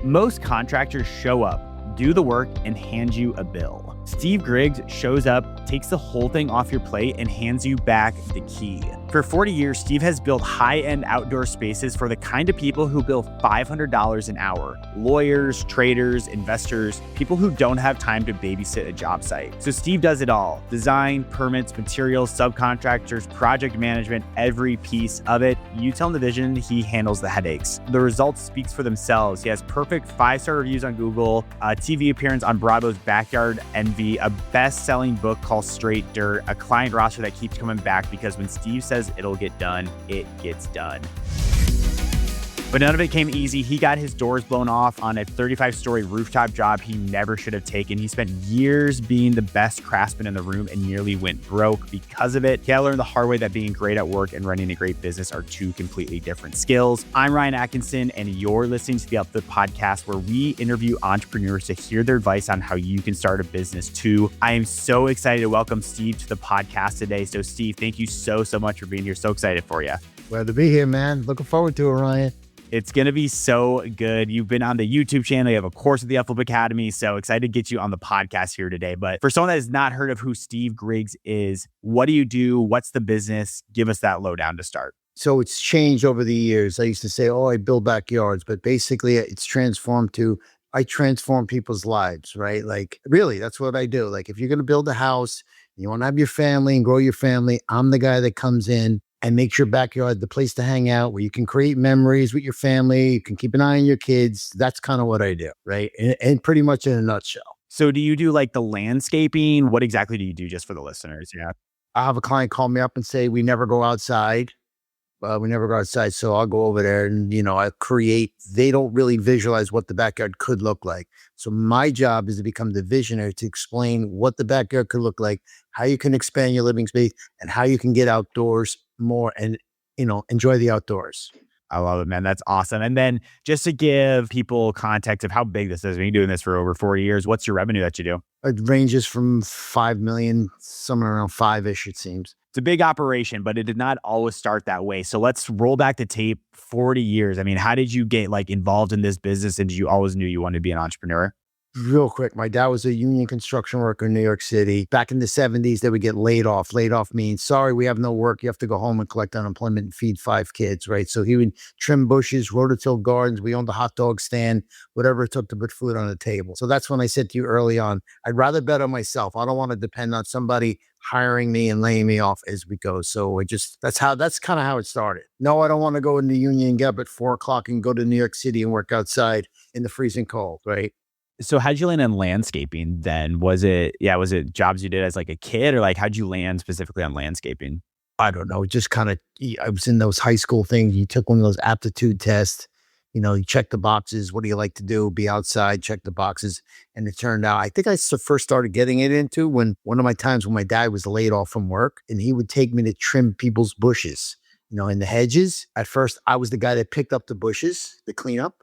Most contractors show up, do the work, and hand you a bill. Steve Griggs shows up, takes the whole thing off your plate, and hands you back the key. For 40 years, Steve has built high-end outdoor spaces for the kind of people who bill $500 an hour. Lawyers, traders, investors, people who don't have time to babysit a job site. So Steve does it all. Design, permits, materials, subcontractors, project management, every piece of it. You tell him the vision, he handles the headaches. The results speaks for themselves. He has perfect 5-star reviews on Google, a TV appearance on Bravo's Backyard Envy, a best-selling book called Straight Dirt, a client roster that keeps coming back because when Steve says it'll get done, it gets done. But none of it came easy. He got his doors blown off on a 35-story rooftop job he never should have taken. He spent years being the best craftsman in the room and nearly went broke because of it. He had to learn the hard way that being great at work and running a great business are two completely different skills. I'm Ryan Atkinson, and you're listening to the Up The Podcast, where we interview entrepreneurs to hear their advice on how you can start a business too. I am so excited to welcome Steve to the podcast today. So Steve, thank you so much for being here. So excited for you. Glad to be here, man. Looking forward to it, Ryan. It's going to be so good. You've been on the YouTube channel. You have a course at the Up Academy. So excited to get you on the podcast here today. But for someone that has not heard of who Steve Griggs is, what do you do? What's the business? Give us that lowdown to start. So it's changed over the years. I used to say, I build backyards, but basically it's transformed to, I transform people's lives, right? Like really, that's what I do. Like if you're going to build a house, you want to have your family and grow your family, I'm the guy that comes in and makes your backyard the place to hang out where you can create memories with your family. You can keep an eye on your kids. That's kind of what I do, right? And pretty much in a nutshell. So do you do like the landscaping? What exactly do you do, just for the listeners? Yeah. I have a client call me up and say, we never go outside. So I'll go over there and, I create, they don't really visualize what the backyard could look like. So my job is to become the visionary to explain what the backyard could look like, how you can expand your living space, and how you can get outdoors more and, enjoy the outdoors. I love it, man. That's awesome. And then just to give people context of how big this is, when you're doing this for over 40 years, what's your revenue that you do? It ranges from 5 million, somewhere around 5-ish, it seems. It's a big operation, but it did not always start that way. So let's roll back the tape 40 years. I mean, how did you get involved in this business, and did you always knew you wanted to be an entrepreneur? Real quick, my dad was a union construction worker in New York City. Back in the 70s, they would get laid off. Laid off means, sorry, we have no work. You have to go home and collect unemployment and feed 5 kids, right? So he would trim bushes, rototill gardens. We owned a hot dog stand, whatever it took to put food on the table. So that's when I said to you early on, I'd rather bet on myself. I don't want to depend on somebody hiring me and laying me off as we go. So that's kind of how it started. No, I don't want to go in the union and get up at 4:00 and go to New York City and work outside in the freezing cold, right? So how'd you land on landscaping then? Was it jobs you did as a kid, or how'd you land specifically on landscaping? I don't know. Just kind of, I was in those high school things. You took one of those aptitude tests, you check the boxes. What do you like to do? Be outside, check the boxes. And it turned out, I think I first started getting it into when one of my times when my dad was laid off from work and he would take me to trim people's bushes, in the hedges. At first, I was the guy that picked up the bushes, the cleanup.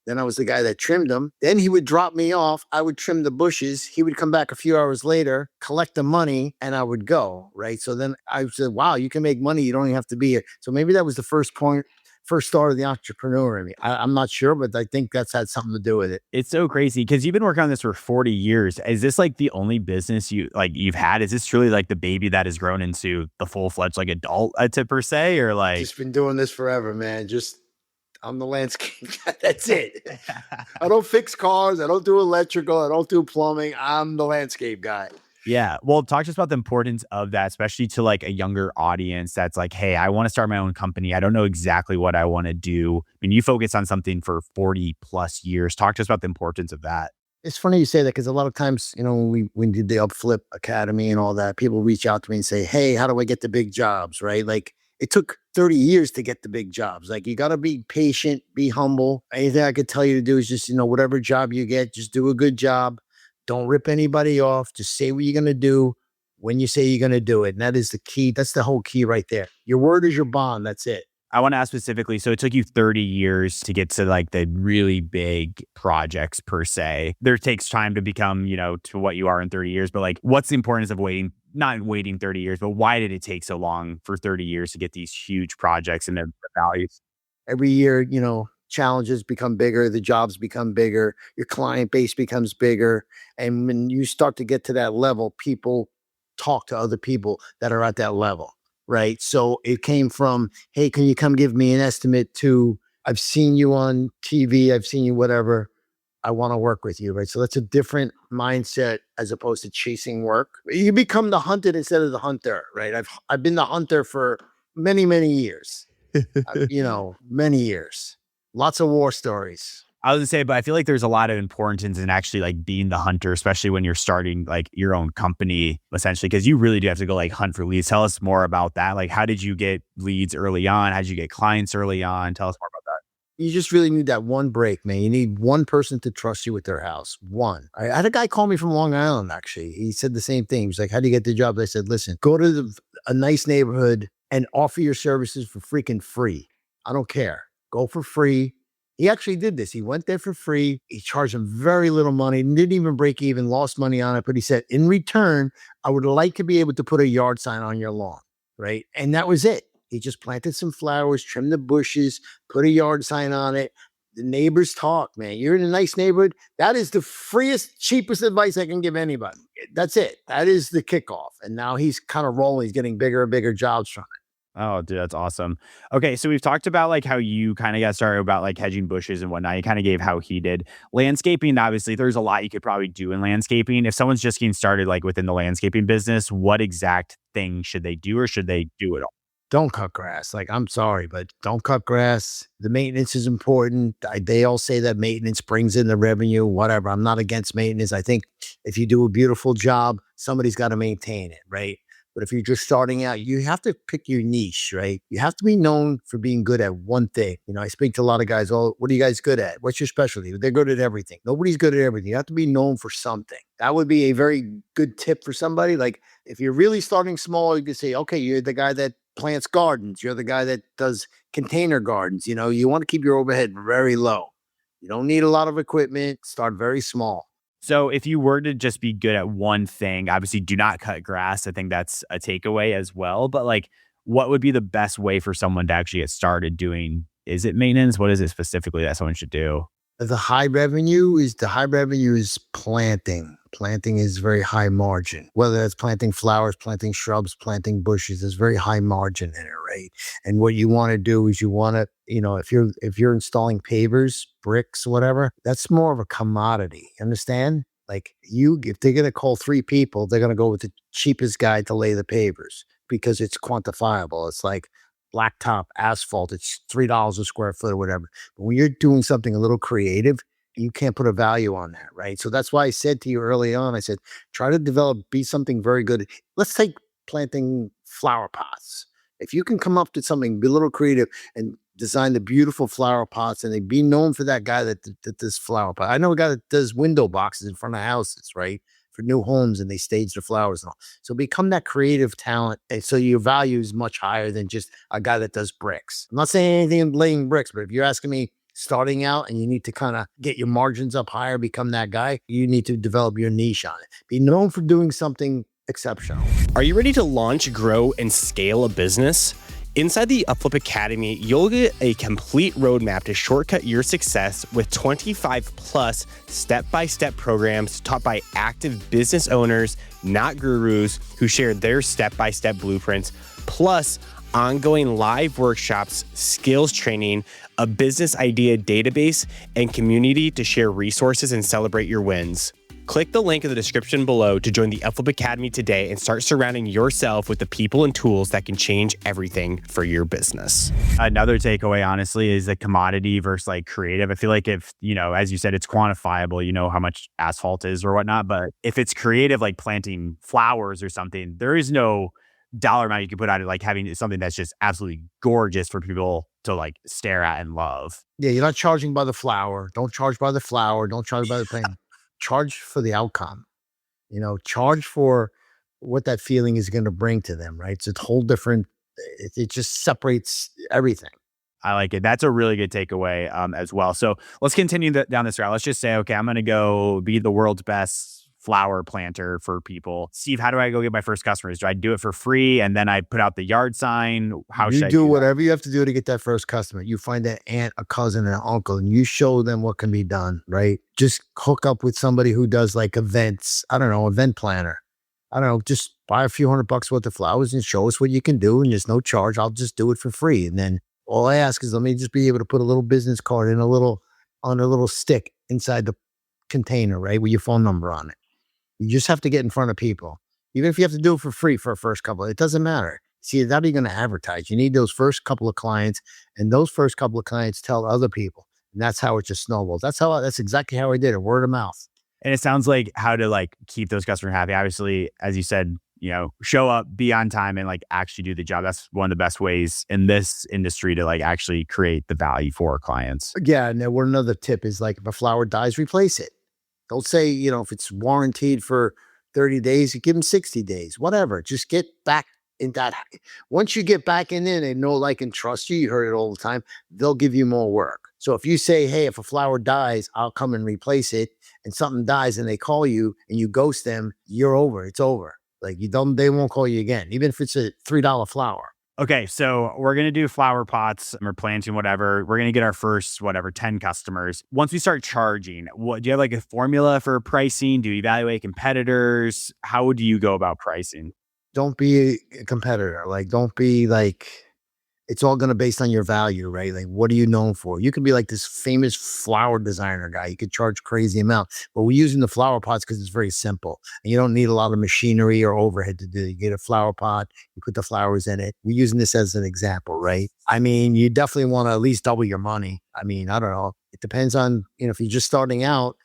Then I was the guy that trimmed them. Then he would drop me off. I would trim the bushes. He would come back a few hours later, collect the money, and I would go, right? So then I said, wow, you can make money. You don't even have to be here. So maybe that was the first start of the entrepreneur in me. I'm not sure, but I think that's had something to do with it. It's so crazy because you've been working on this for 40 years. Is this the only business you've had? Is this truly the baby that has grown into the full-fledged adult per se, or Just been doing this forever, man. I'm the landscape guy. That's it. I don't fix cars. I don't do electrical. I don't do plumbing. I'm the landscape guy. Yeah. Well, talk to us about the importance of that, especially to a younger audience that's hey, I want to start my own company. I don't know exactly what I want to do. I mean, you focus on something for 40 plus years. Talk to us about the importance of that. It's funny you say that because a lot of times, when we did the Upflip Academy and all that, people reach out to me and say, hey, how do I get the big jobs, right? It took 30 years to get the big jobs. You got to be patient, be humble. Anything I could tell you to do is just, whatever job you get, just do a good job. Don't rip anybody off. Just say what you're going to do when you say you're going to do it. And that is the key. That's the whole key right there. Your word is your bond. That's it. I want to ask specifically, so it took you 30 years to get to the really big projects per se. There takes time to become, to what you are in 30 years, but what's the importance of not waiting 30 years, but why did it take so long for 30 years to get these huge projects and their values? Every year, challenges become bigger, the jobs become bigger, your client base becomes bigger. And when you start to get to that level, people talk to other people that are at that level, right? So it came from, hey, can you come give me an estimate, to I've seen you on TV, I've seen you whatever, I want to work with you, right? So that's a different mindset as opposed to chasing work. You become the hunted instead of the hunter, right? I've been the hunter for many, many years. Many years. Lots of war stories. I was gonna say, but I feel like there's a lot of importance in actually like being the hunter, especially when you're starting like your own company, essentially, because you really do have to go like hunt for leads. Tell us more about that. Like, how did you get leads early on? How did you get clients early on? Tell us more about that. You just really need that one break, man. You need one person to trust you with their house. One. I had a guy call me from Long Island, actually. He said the same thing. He was like, how do you get the job? I said, listen, go to a nice neighborhood and offer your services for freaking free. I don't care. Go for free. He actually did this. He went there for free. He charged him very little money, didn't even break even, lost money on it. But he said, in return, I would like to be able to put a yard sign on your lawn, right? And that was it. He just planted some flowers, trimmed the bushes, put a yard sign on it. The neighbors talk, man. You're in a nice neighborhood. That is the freest, cheapest advice I can give anybody. That's it. That is the kickoff. And now he's kind of rolling. He's getting bigger and bigger jobs from it. Oh, dude, that's awesome. Okay, so we've talked about like how you kind of got started about like hedging bushes and whatnot. You kind of gave how he did. Landscaping, obviously, there's a lot you could probably do in landscaping. If someone's just getting started like within the landscaping business, what exact thing should they do, or should they do it all? Don't cut grass. Like, I'm sorry, but don't cut grass. The maintenance is important. They all say that maintenance brings in the revenue, whatever. I'm not against maintenance. I think if you do a beautiful job, somebody's got to maintain it, right? But if you're just starting out, you have to pick your niche, right? You have to be known for being good at one thing. I speak to a lot of guys. Oh, what are you guys good at? What's your specialty? They're good at everything. Nobody's good at everything. You have to be known for something. That would be a very good tip for somebody. Like, if you're really starting small, you can say, okay, you're the guy that plants gardens. You're the guy that does container gardens. You want to keep your overhead very low. You don't need a lot of equipment. Start very small. So if you were to just be good at one thing, obviously do not cut grass. I think that's a takeaway as well. But like, what would be the best way for someone to actually get started doing? Is it maintenance? What is it specifically that someone should do? The high revenue is planting. Planting is very high margin. Whether it's planting flowers, planting shrubs, planting bushes, there's very high margin in it, right? And what you want to do is you want to, if you're installing pavers, bricks, whatever, that's more of a commodity. Understand? Like, if they're gonna call 3 people, they're gonna go with the cheapest guy to lay the pavers because it's quantifiable. It's like blacktop asphalt. It's $3 a square foot or whatever. But when you're doing something a little creative, you can't put a value on that, right? So that's why I said to you early on, I said, try to be something very good. Let's take planting flower pots. If you can come up to something, be a little creative and design the beautiful flower pots, and they be known for that guy that does flower pot. I know a guy that does window boxes in front of houses, right? For new homes, and they stage the flowers and all. So become that creative talent. And so your value is much higher than just a guy that does bricks. I'm not saying anything in laying bricks, but if you're asking me starting out and you need to kind of get your margins up higher, become that guy, you need to develop your niche on it. Be known for doing something exceptional. Are you ready to launch, grow, and scale a business? Inside the Upflip Academy, you'll get a complete roadmap to shortcut your success with 25 plus step-by-step programs taught by active business owners, not gurus, who share their step-by-step blueprints, plus ongoing live workshops, skills training, a business idea database, and community to share resources and celebrate your wins. Click the link in the description below to join the Upflip Academy today and start surrounding yourself with the people and tools that can change everything for your business. Another takeaway, honestly, is the commodity versus like creative. I feel like if, as you said, it's quantifiable, how much asphalt is or whatnot. But if it's creative, like planting flowers or something, there is no dollar amount you can put on it, like having something that's just absolutely gorgeous for people to like stare at and love. Yeah, you're not charging by the flower. Don't charge by the flower. Don't charge by the plant. Charge for the outcome. Charge for what that feeling is going to bring to them, right? It's a whole different, it just separates everything. I like it. That's a really good takeaway as well. So let's continue down this route. Let's just say, okay, I'm going to go be the world's best flower planter for people. Steve, how do I go get my first customers? Do I do it for free and then I put out the yard sign? How should I do do that? whatever you have to do to get that first customer. You find an aunt, a cousin, and an uncle, and you show them what can be done, right? Just hook up with somebody who does like events. I don't know, event planner. I don't know, just buy a few $100 worth of flowers and show us what you can do. And there's no charge. I'll just do it for free. And then all I ask is let me just be able to put a little business card on a little stick inside the container, right? With your phone number on it. You just have to get in front of people. Even if you have to do it for free for a first couple, it doesn't matter. See, how are you going to advertise? You need those first couple of clients, and those first couple of clients tell other people. And that's how it just snowballs. That's exactly how I did it. Word of mouth. And it sounds like how to like keep those customers happy. Obviously, as you said, show up, be on time, and like actually do the job. That's one of the best ways in this industry to like actually create the value for our clients. Yeah. And then another tip is like if a flower dies, replace it. Don't say, if it's warranted for 30 days, you give them 60 days, whatever. Just get back in that. Once you get back in there, they know, like, and trust you. You heard it all the time. They'll give you more work. So if you say, hey, if a flower dies, I'll come and replace it, and something dies and they call you and you ghost them, you're over. It's over. Like they won't call you again, even if it's a $3 flower. Okay, so we're going to do flower pots or planting, whatever. We're going to get our first, 10 customers. Once we start charging, do you have like a formula for pricing? Do you evaluate competitors? How would you go about pricing? Don't be a competitor. Like, don't be like, it's all going to based on your value, right? Like, what are you known for? You can be like this famous flower designer guy. You could charge crazy amount, but we're using the flower pots because it's very simple. And you don't need a lot of machinery or overhead to do it. You get a flower pot, you put the flowers in it. We're using this as an example, right? I mean, you definitely want to at least double your money. I mean, I don't know. It depends on, if you're just starting out,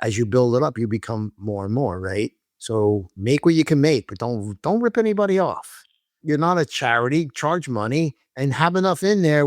as you build it up, you become more and more, right? So make what you can make, but don't rip anybody off. You're not a charity. Charge money and have enough in there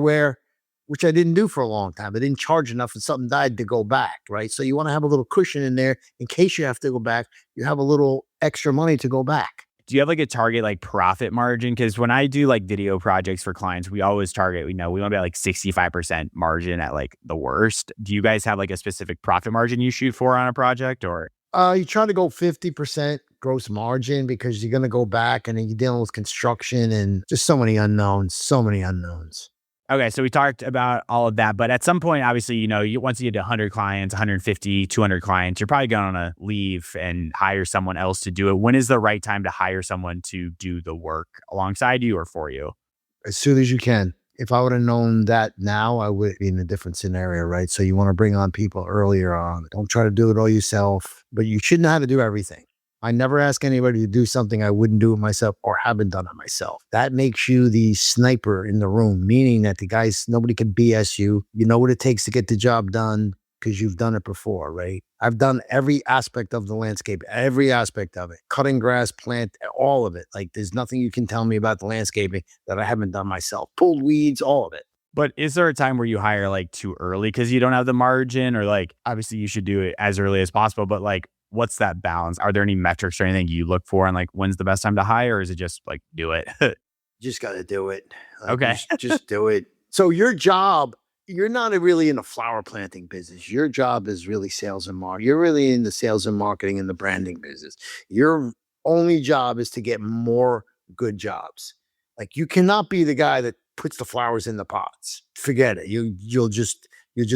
which I didn't do for a long time. I didn't charge enough and something died to go back, right? So you want to have a little cushion in there in case you have to go back. You have a little extra money to go back. Do you have like a target like profit margin? Because when I do like video projects for clients, we always target, we want to be at like 65% margin at like the worst. Do you guys have like a specific profit margin you shoot for on a project, or? You try to go 50% gross margin because you're going to go back and then you're dealing with construction and just so many unknowns. Okay, so we talked about all of that, but at some point, obviously, once you get to 100 clients, 150, 200 clients, you're probably going to leave and hire someone else to do it. When is the right time to hire someone to do the work alongside you or for you? As soon as you can. If I would have known that now, I would be in a different scenario, right? So you want to bring on people earlier on. Don't try to do it all yourself, but you should know how to do everything. I never ask anybody to do something I wouldn't do it myself or haven't done it myself. That makes you the sniper in the room, meaning that nobody can BS you. You know what it takes to get the job done because you've done it before, right? I've done every aspect of the landscape, every aspect of it. Cutting grass, plant, all of it. Like there's nothing you can tell me about the landscaping that I haven't done myself. Pulled weeds, all of it. But is there a time where you hire like too early because you don't have the margin, or like obviously you should do it as early as possible, but like what's that balance? Are there any metrics or anything you look for and like when's the best time to hire, or is it just like do it? Just got to do it. Like, okay. Just do it. So your job, you're not really in the flower planting business. Your job is really sales and marketing. You're really in the sales and marketing and the branding business. Your only job is to get more good jobs. Like you cannot be the guy that puts the flowers in the pots. Forget it. You'll just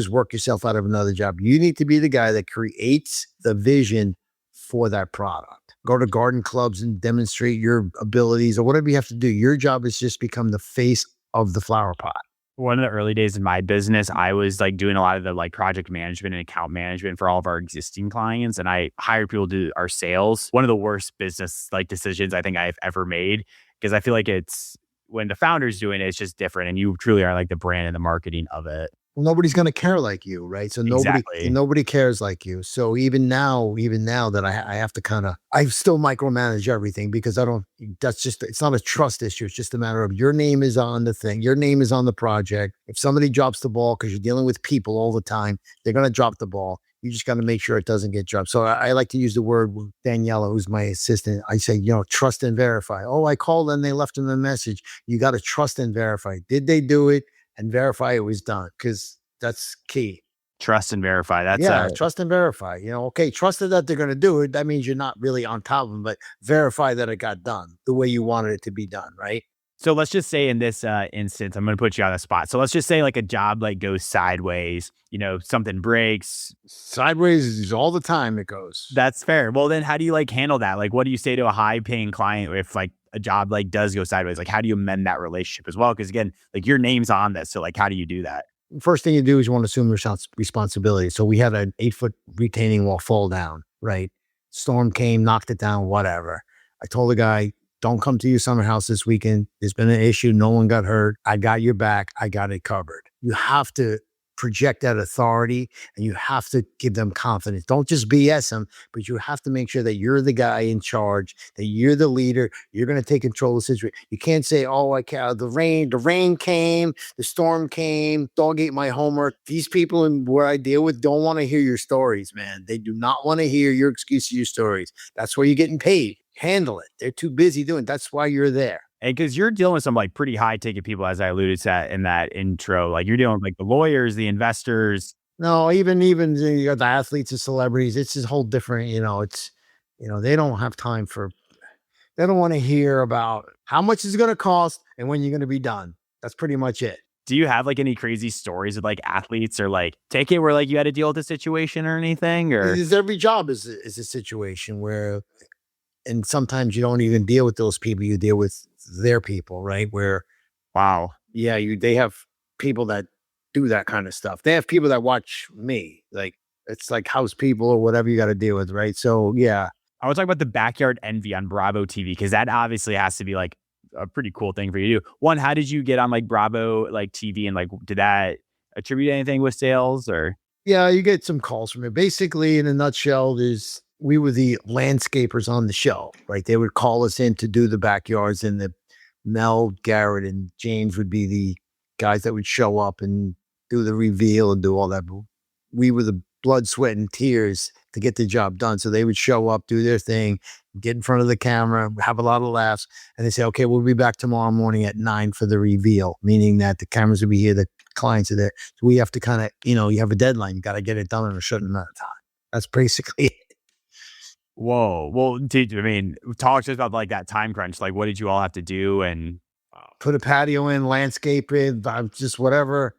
work yourself out of another job. You need to be the guy that creates the vision for that product. Go to garden clubs and demonstrate your abilities or whatever you have to do. Your job is just become the face of the flower pot. One of the early days in my business, I was like doing a lot of the like project management and account management for all of our existing clients. And I hired people to do our sales. One of the worst business like decisions I think I've ever made, because I feel like it's when the founder's doing it, it's just different. And you truly are like the brand and the marketing of it. Well, nobody's going to care like you, right? So nobody cares like you. So even now that I have to I still micromanage everything because it's not a trust issue. It's just a matter of your name is on the thing. Your name is on the project. If somebody drops the ball, because you're dealing with people all the time, they're going to drop the ball. You just got to make sure it doesn't get dropped. So I like to use the word with Daniela, who's my assistant. I say, trust and verify. Oh, I called and they left them a message. You got to trust and verify. Did they do it? And verify it was done, because that's key. Trust and verify. That's Yeah, trust and verify. Okay, trusted that they're going to do it. That means you're not really on top of them, but verify that it got done the way you wanted it to be done, right? so let's just say in this instance, I'm going to put you on the spot. So let's just say like a job like goes sideways, something breaks. Sideways is all the time it goes. That's fair. Well, then how do you like handle that? Like, what do you say to a high paying client if like a job like does go sideways? Like, how do you amend that relationship as well? Because again, like your name's on this. So like, how do you do that? First thing you do is you want to assume responsibility. So we had an 8-foot retaining wall fall down, right? Storm came, knocked it down, whatever. I told the guy, don't come to your summer house this weekend. There's been an issue. No one got hurt. I got your back. I got it covered. You have to project that authority and you have to give them confidence. Don't just BS them, but you have to make sure that you're the guy in charge, that you're the leader. You're going to take control of the situation. You can't say, oh, I can't. The rain came, the storm came, dog ate my homework. These people where I deal with don't want to hear your stories, man. They do not want to hear your excuses, your stories. That's why you're getting paid. Handle it. They're too busy doing it. That's why you're there. And because you're dealing with some like pretty high ticket people, as I alluded to in that intro, like you're dealing with like the lawyers, the investors. No, even you got the athletes, the celebrities. It's a whole different, they don't have time they don't want to hear about how much it's going to cost and when you're going to be done. That's pretty much it. Do you have like any crazy stories with like athletes or like take it where like you had to deal with a situation or anything? Or every job is a situation where, and sometimes you don't even deal with those people. You deal with their people, right? Where, wow. Yeah, they have people that do that kind of stuff. They have people that watch me. Like it's like house people or whatever you got to deal with, right? So yeah. I want to talk about the backyard envy on Bravo TV because that obviously has to be like a pretty cool thing for you to do. One, how did you get on like Bravo like TV and like did that attribute anything with sales or? Yeah, you get some calls from it. Basically, in a nutshell, we were the landscapers on the show, right? They would call us in to do the backyards, and Mel, Garrett, and James would be the guys that would show up and do the reveal and do all that. But we were the blood, sweat, and tears to get the job done. So they would show up, do their thing, get in front of the camera, have a lot of laughs, and they say, okay, we'll be back tomorrow morning at 9 for the reveal, meaning that the cameras will be here, the clients are there. So we have to kind of, you have a deadline. You got to get it done in a certain amount of time. That's basically it. Whoa. Well, talk to us about like that time crunch. Like, what did you all have to do? And put a patio in, landscape it, just whatever.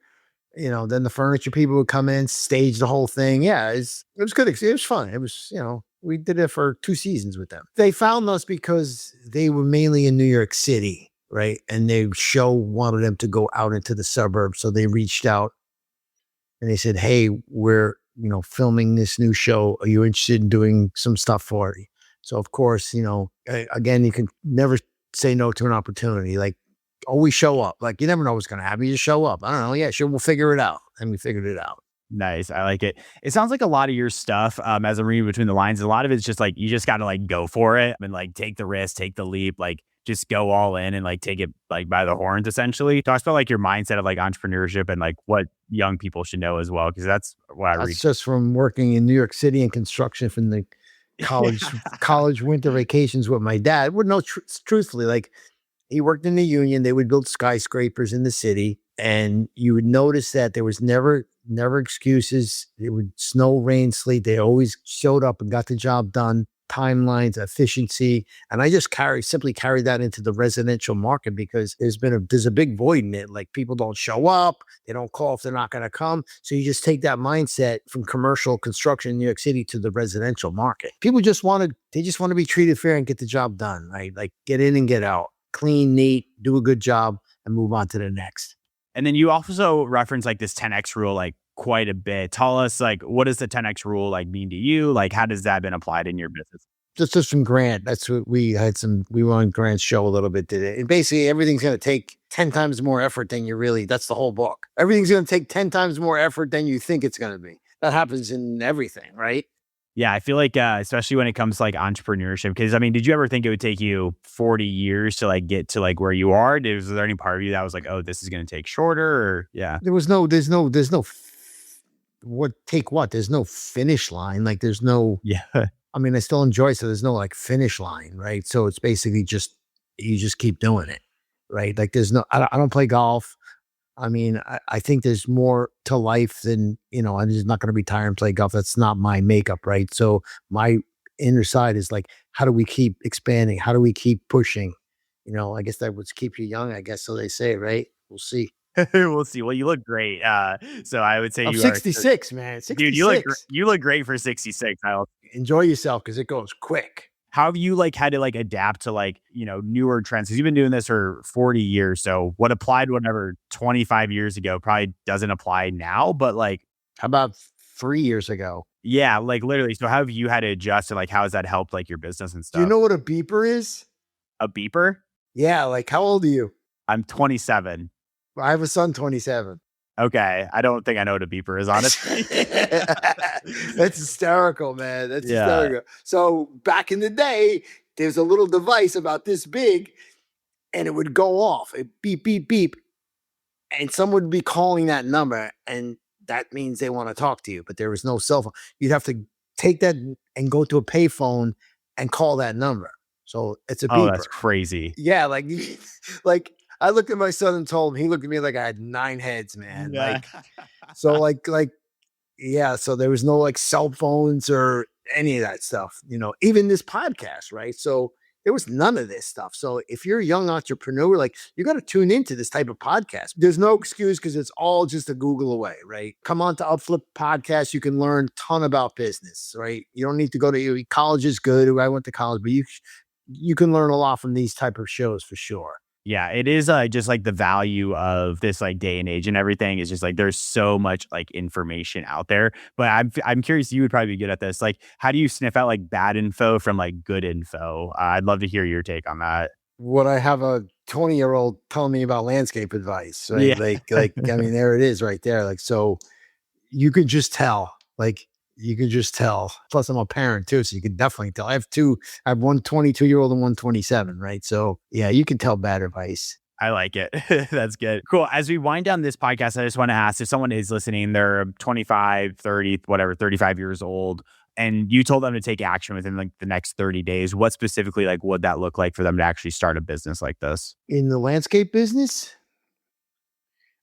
Then the furniture people would come in, stage the whole thing. Yeah, it was good. It was fun. It was, we did it for 2 seasons with them. They found us because they were mainly in New York City, right? And their show wanted them to go out into the suburbs. So they reached out and they said, hey, we're filming this new show. Are you interested in doing some stuff for it? So of course, again, you can never say no to an opportunity. Like always show up. Like you never know what's going to happen. You just show up. I don't know. Yeah, sure. We'll figure it out. And we figured it out. Nice. I like it. It sounds like a lot of your stuff, as I'm reading between the lines, a lot of it's just like, you just got to like go for it and like take the risk, take the leap, like just go all in and like take it like by the horns, essentially. Talk about like your mindset of like entrepreneurship and like what young people should know as well. Cause that's what I read. That's just from working in New York City in construction from the college winter vacations with my dad. Well, no, truthfully, like he worked in the union. They would build skyscrapers in the city. And you would notice that there was never excuses. It would snow, rain, sleet. They always showed up and got the job done. Timelines, efficiency. And I just simply carried that into the residential market because there's a big void in it. Like people don't show up. They don't call if they're not going to come. So you just take that mindset from commercial construction in New York City to the residential market. People just want to be treated fair and get the job done, right? Like get in and get out, clean, neat, do a good job and move on to the next. And then you also reference like this 10X rule, like quite a bit. Tell us like, what does the 10X rule like mean to you? Like, how does that been applied in your business? Just from Grant. That's what we were on Grant's show a little bit today. And basically everything's going to take 10 times more effort than that's the whole book. Everything's going to take 10 times more effort than you think it's going to be. That happens in everything, right? Yeah, I feel like, especially when it comes to like entrepreneurship, because did you ever think it would take you 40 years to like get to like where you are? Was there any part of you that was like, oh, this is going to take shorter? Or yeah, there's no There's no finish line. Like there's no, I mean, I still enjoy it. So there's no like finish line, right? So it's basically you just keep doing it, right? Like there's no, I don't play golf. I mean, I think there's more to life than, I'm just not going to retire and play golf. That's not my makeup, right? So my inner side is like, how do we keep expanding? How do we keep pushing? I guess that would keep you young, I guess. So they say, right? We'll see. We'll see. Well, you look great. So I would say I'm you are, 66, man. dude. 66. You look great for 66. Enjoy yourself because it goes quick. How have you like had to like adapt to like, newer trends? Because you've been doing this for 40 years. So what applied whatever 25 years ago probably doesn't apply now. But like, How about 3 years ago? yeah, like literally. So how have you had to adjust and like how has that helped like your business and Do stuff? you know what a beeper is? A beeper? Yeah. Like, how old are you? I'm 27. I have a son, 27. Okay. I don't think I know what a beeper is, honestly. That's hysterical, man. That's Yeah. hysterical. So back in the day, there's a little device about this big, and it would go off. It beep, beep, beep. And someone would be calling that number, and that means they want to talk to you, but there was no cell phone. You'd have to take that and go to a payphone and call that number. So it's a Oh, beeper. that's crazy. Yeah, like I looked at my son and told him, he looked at me like I had 9 heads, man. Yeah, so there was no like cell phones or any of that stuff, even this podcast, right? So there was none of this stuff. So if you're a young entrepreneur, like you got to tune into this type of podcast. There's no excuse because it's all just a Google away, right? Come on to Upflip Podcast. You can learn a ton about business, right? You don't need to go to college is good. I went to college, but you can learn a lot from these type of shows for sure. Yeah, it is just like the value of this like day and age and everything is just like there's so much like information out there. But I'm curious, you would probably be good at this. Like, how do you sniff out like bad info from like good info? I'd love to hear your take on that. Would I have a 20-year-old telling me about landscape advice? Right? Yeah. Like I mean, there it is right there. Like, so you could just tell. Like, you could just tell. Plus, I'm a parent too, so you can definitely tell. I have one 22-year-old and one 27, right? So yeah, you can tell bad advice. I like it. That's good. Cool. As we wind down this podcast, I just want to ask if someone is listening, they're 25, 30, whatever, 35 years old, and you told them to take action within like the next 30 days, what specifically like would that look like for them to actually start a business like this? In the landscape business,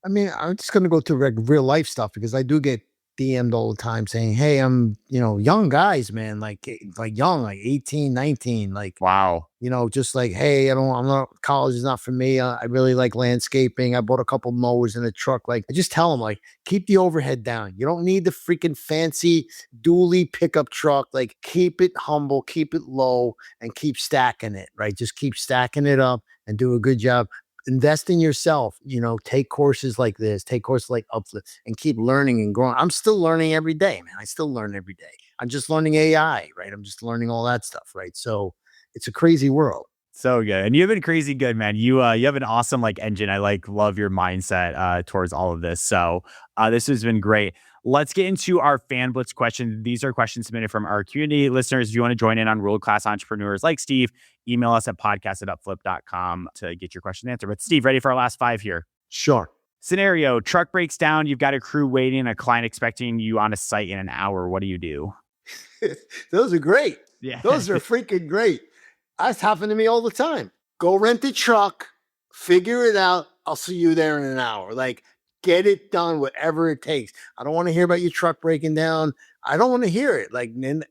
I mean, I'm just going to go to real life stuff because I do get DM'd all the time saying, hey, I'm, young guys, man, like young, like 18, 19, like, Wow. just like, hey, college is not for me. I really like landscaping. I bought a couple mowers and a truck. Like, I just tell them, like, keep the overhead down. You don't need the freaking fancy dually pickup truck. Like, keep it humble, keep it low, and keep stacking it, right? Just keep stacking it up and do a good job. Invest in yourself, take courses like this, take courses like Upflip, and keep learning and growing. I'm still learning every day, man. I still learn every day. I'm just learning AI, right? I'm just learning all that stuff, right? So it's a crazy world. So good. And you've been crazy good, man. You have an awesome like engine. I like love your mindset towards all of this. So this has been great. Let's get into our fan blitz questions. These are questions submitted from our community listeners. If you want to join in on world-class entrepreneurs like Steve, email us at podcast@upflip.com to get your question answered. But Steve, ready for our last 5 here? Sure. Scenario, truck breaks down. You've got a crew waiting, a client expecting you on a site in an hour. What do you do? Those are great. Yeah. Those are freaking great. That's happened to me all the time. Go rent a truck, figure it out. I'll see you there in an hour. Like, get it done, whatever it takes. I don't want to hear about your truck breaking down. I don't want to hear it. Like, no,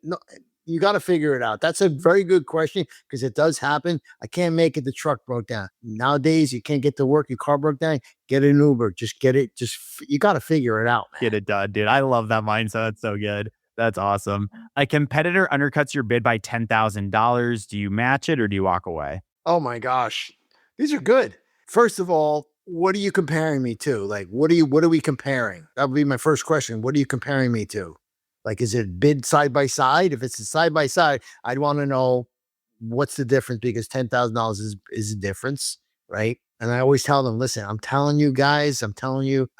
you got to figure it out. That's a very good question because it does happen. I can't make it. The truck broke down. Nowadays, you can't get to work. Your car broke down. Get an Uber. Just get it. You got to figure it out, man. Get it done, dude. I love that mindset. That's so good. That's awesome. A competitor undercuts your bid by $10,000. Do you match it or do you walk away? Oh my gosh. These are good. First of all, what are you comparing me to? Like, what are we comparing? That would be my first question. What are you comparing me to? Like, is it bid side by side? If it's a side by side, I'd want to know what's the difference because $10,000 is a difference, right? And I always tell them, listen, I'm telling you guys, I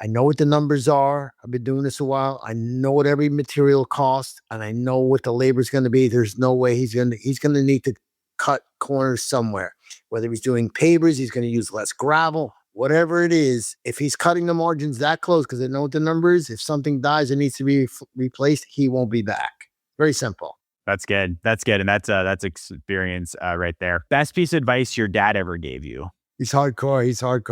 know what the numbers are. I've been doing this a while. I know what every material costs and I know what the labor is going to be. There's no way he's going to need to cut corners somewhere. Whether he's doing pavers, he's going to use less gravel, whatever it is. If he's cutting the margins that close, because they know what the number is, if something dies and needs to be replaced, he won't be back. Very simple. That's good. That's good. And that's experience right there. Best piece of advice your dad ever gave you? He's hardcore.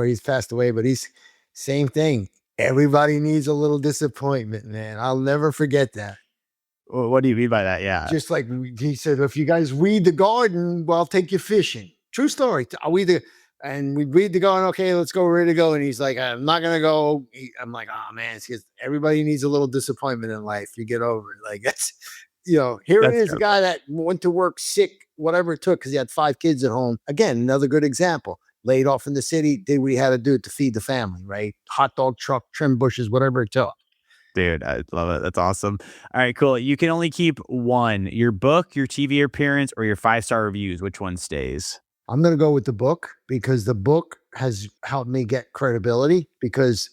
He's passed away, but he's Same thing. Everybody needs a little disappointment, man. I'll never forget that. What do you mean by that? Yeah. Just like he said, if you guys weed the garden, well, I'll take you fishing. True story. And we weed the garden. Okay, let's go. We're ready to go. And he's like, I'm not going to go. I'm like, oh man, everybody needs a little disappointment in life. You get over it. Like that's, here it is, a guy that went to work sick, whatever it took, because he had 5 kids at home. Again, another good example. Laid off in the city, did what he had to do to feed the family, right? Hot dog truck, trim bushes, whatever it took. Dude, I love it. That's awesome. All right, cool. You can only keep one: your book, your TV appearance, or your 5-star reviews. Which one stays? I'm going to go with the book because the book has helped me get credibility. Because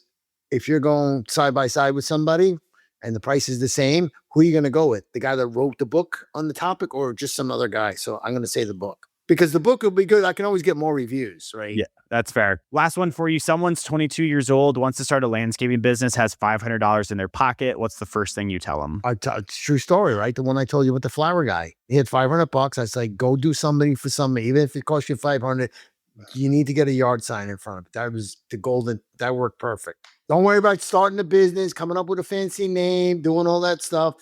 if you're going side by side with somebody and the price is the same, who are you going to go with? The guy that wrote the book on the topic or just some other guy? So I'm going to say the book. Because the book will be good. I can always get more reviews, right? Yeah, that's fair. Last one for you. Someone's 22 years old, wants to start a landscaping business, has $500 in their pocket. What's the first thing you tell them? It's true story, right? The one I told you with the flower guy. He had $500. I was like, go do somebody for somebody. Even if it costs you $500, you need to get a yard sign in front of it. That was the golden. That worked perfect. Don't worry about starting a business, coming up with a fancy name, doing all that stuff.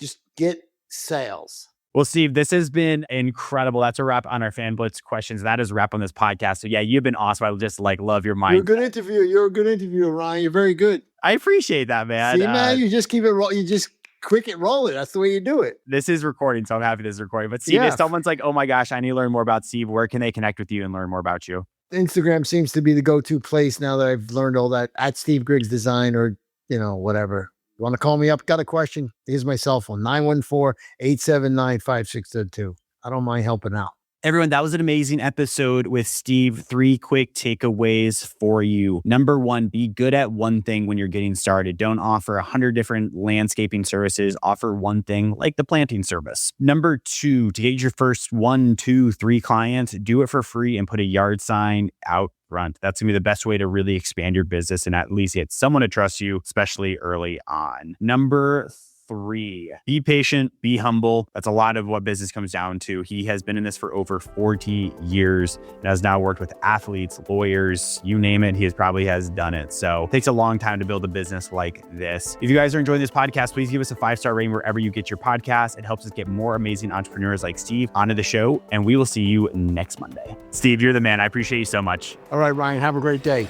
Just get sales. Well, Steve, this has been incredible. That's a wrap on our Fan Blitz questions. That is a wrap on this podcast. So yeah, you've been awesome. I just love your mind. You're a good interviewer. You're a good interviewer, Ryan. You're very good. I appreciate that, man. See, man, you just keep it roll. You just quick it rolling. That's the way you do it. This is recording, so I'm happy this is recording. But Steve, if someone's like, oh my gosh, I need to learn more about Steve, where can they connect with you and learn more about you? Instagram seems to be the go-to place now that I've learned all that. At Steve Griggs Design or, whatever. You want to call me up? Got a question? Here's my cell phone, 914-879-5622. I don't mind helping out. Everyone, that was an amazing episode with Steve. 3 quick takeaways for you. Number 1, be good at one thing when you're getting started. Don't offer 100 different landscaping services. Offer one thing like the planting service. Number 2, to get your first 1, 2, 3 clients, do it for free and put a yard sign out front. That's gonna be the best way to really expand your business and at least get someone to trust you, especially early on. Number 3, be patient, be humble. That's a lot of what business comes down to. He has been in this for over 40 years and has now worked with athletes, lawyers, you name it. He probably has done it. So it takes a long time to build a business like this. If you guys are enjoying this podcast, please give us a 5-star rating wherever you get your podcast. It helps us get more amazing entrepreneurs like Steve onto the show, and we will see you next Monday. Steve, you're the man. I appreciate you so much. All right, Ryan, have a great day.